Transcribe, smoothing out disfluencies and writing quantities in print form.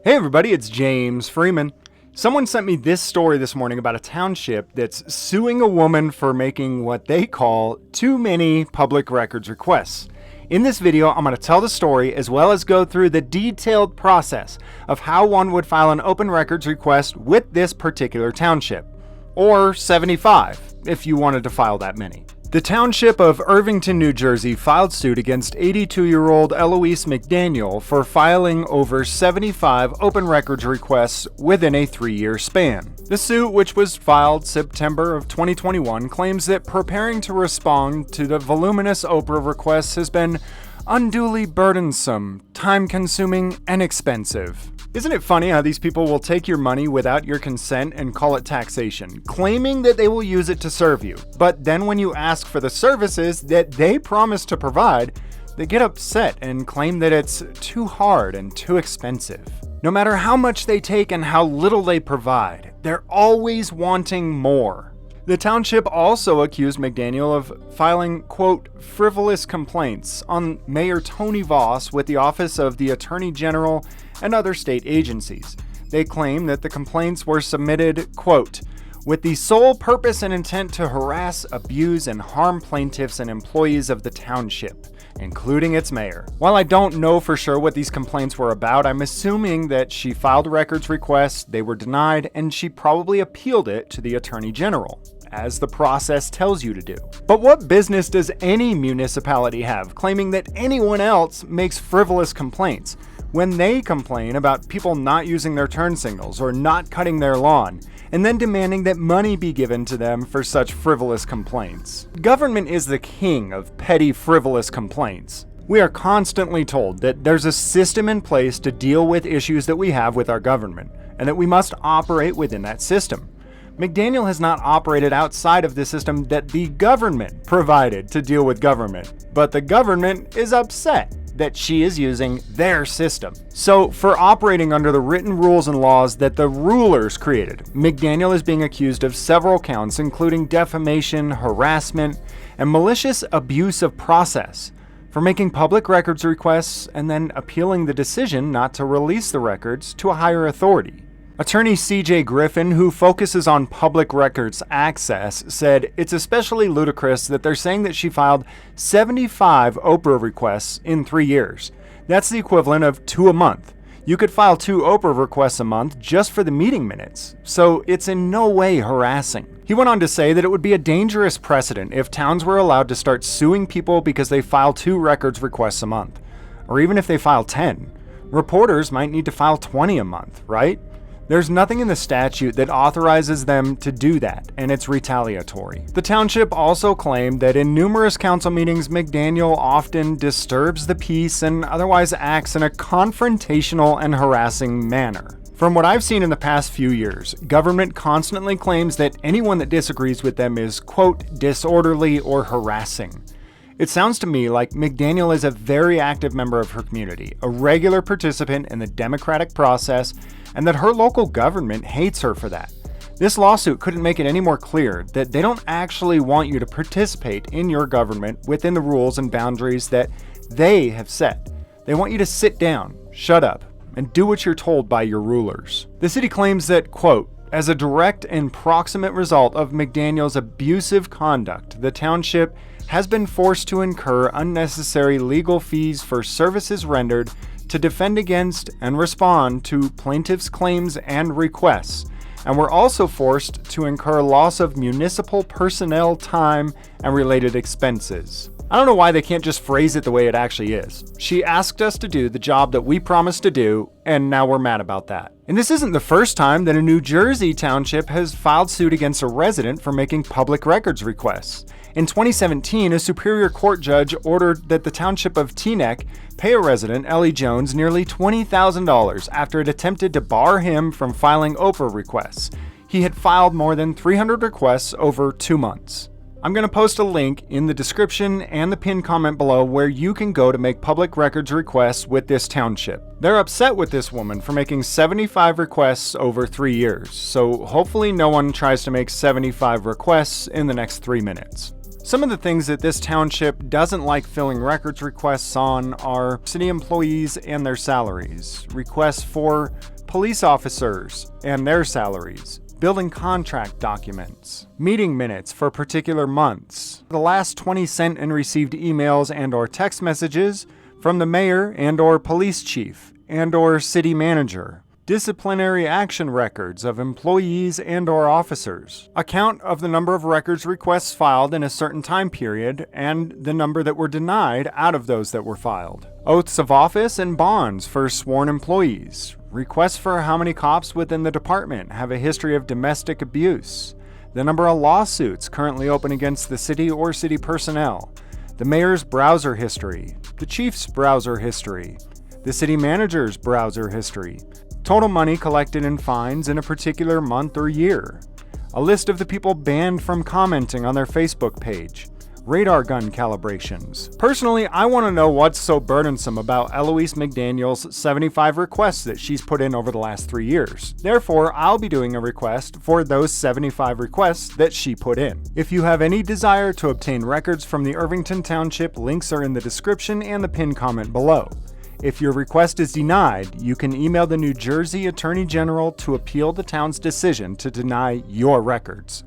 Hey everybody, it's James Freeman. Someone sent me this story this morning about a township that's suing a woman for making what they call too many public records requests. In this video, I'm going to tell the story as well as go through the detailed process of how one would file an open records request with this particular township. Or 75, if you wanted to file that many. The Township of Irvington, New Jersey filed suit against 82-year-old Eloise McDaniel for filing over 75 open records requests within a 3-year span. The suit, which was filed September of 2021, claims that preparing to respond to the voluminous Oprah requests has been unduly burdensome, time-consuming, and expensive. Isn't it funny how these people will take your money without your consent and call it taxation, claiming that they will use it to serve you? But then when you ask for the services that they promise to provide, they get upset and claim that it's too hard and too expensive. No matter how much they take and how little they provide, they're always wanting more. The township also accused McDaniel of filing, quote, frivolous complaints on Mayor Tony Voss with the Office of the Attorney General and other state agencies. They claim that the complaints were submitted, quote, with the sole purpose and intent to harass, abuse, and harm plaintiffs and employees of the township, including its mayor. While I don't know for sure what these complaints were about, I'm assuming that she filed records requests, they were denied, and she probably appealed it to the Attorney General, as the process tells you to do. But what business does any municipality have claiming that anyone else makes frivolous complaints when they complain about people not using their turn signals or not cutting their lawn, and then demanding that money be given to them for such frivolous complaints? Government is the king of petty, frivolous complaints. We are constantly told that there's a system in place to deal with issues that we have with our government, and that we must operate within that system. McDaniel has not operated outside of the system that the government provided to deal with government, but the government is upset that she is using their system. So, for operating under the written rules and laws that the rulers created, McDaniel is being accused of several counts, including defamation, harassment, and malicious abuse of process, for making public records requests and then appealing the decision not to release the records to a higher authority. Attorney C.J. Griffin, who focuses on public records access, said it's especially ludicrous that they're saying that she filed 75 Oprah requests in 3 years. That's the equivalent of 2 a month. You could file 2 Oprah requests a month just for the meeting minutes, so it's in no way harassing. He went on to say that it would be a dangerous precedent if towns were allowed to start suing people because they file 2 records requests a month, or even if they file 10. Reporters might need to file 20 a month, right? There's nothing in the statute that authorizes them to do that, and it's retaliatory. The township also claimed that in numerous council meetings, McDaniel often disturbs the peace and otherwise acts in a confrontational and harassing manner. From what I've seen in the past few years, government constantly claims that anyone that disagrees with them is, quote, disorderly or harassing. It sounds to me like McDaniel is a very active member of her community, a regular participant in the democratic process, and that her local government hates her for that. This lawsuit couldn't make it any more clear that they don't actually want you to participate in your government within the rules and boundaries that they have set. They want you to sit down, shut up, and do what you're told by your rulers. The city claims that, quote, as a direct and proximate result of McDaniel's abusive conduct, the township has been forced to incur unnecessary legal fees for services rendered to defend against and respond to plaintiffs' claims and requests, and were also forced to incur loss of municipal personnel time and related expenses. I don't know why they can't just phrase it the way it actually is. She asked us to do the job that we promised to do, and now we're mad about that. And this isn't the first time that a New Jersey township has filed suit against a resident for making public records requests. In 2017, a Superior Court judge ordered that the township of Teaneck pay a resident, Ellie Jones, nearly $20,000 after it attempted to bar him from filing Oprah requests. He had filed more than 300 requests over 2 months. I'm going to post a link in the description and the pinned comment below where you can go to make public records requests with this township. They're upset with this woman for making 75 requests over 3 years, so hopefully no one tries to make 75 requests in the next 3 minutes. Some of the things that this township doesn't like filling records requests on are city employees and their salaries, requests for police officers and their salaries, building contract documents, meeting minutes for particular months, the last 20 sent and received emails and or text messages from the mayor and or police chief and or city manager, disciplinary action records of employees and or officers, a count of the number of records requests filed in a certain time period and the number that were denied out of those that were filed, oaths of office and bonds for sworn employees, requests for how many cops within the department have a history of domestic abuse, the number of lawsuits currently open against the city or city personnel, the mayor's browser history, the chief's browser history, the city manager's browser history, total money collected in fines in a particular month or year, a list of the people banned from commenting on their Facebook page, radar gun calibrations. Personally, I want to know what's so burdensome about Eloise McDaniel's 75 requests that she's put in over the last 3 years. Therefore, I'll be doing a request for those 75 requests that she put in. If you have any desire to obtain records from the Irvington Township, links are in the description and the pinned comment below. If your request is denied, you can email the New Jersey Attorney General to appeal the town's decision to deny your records.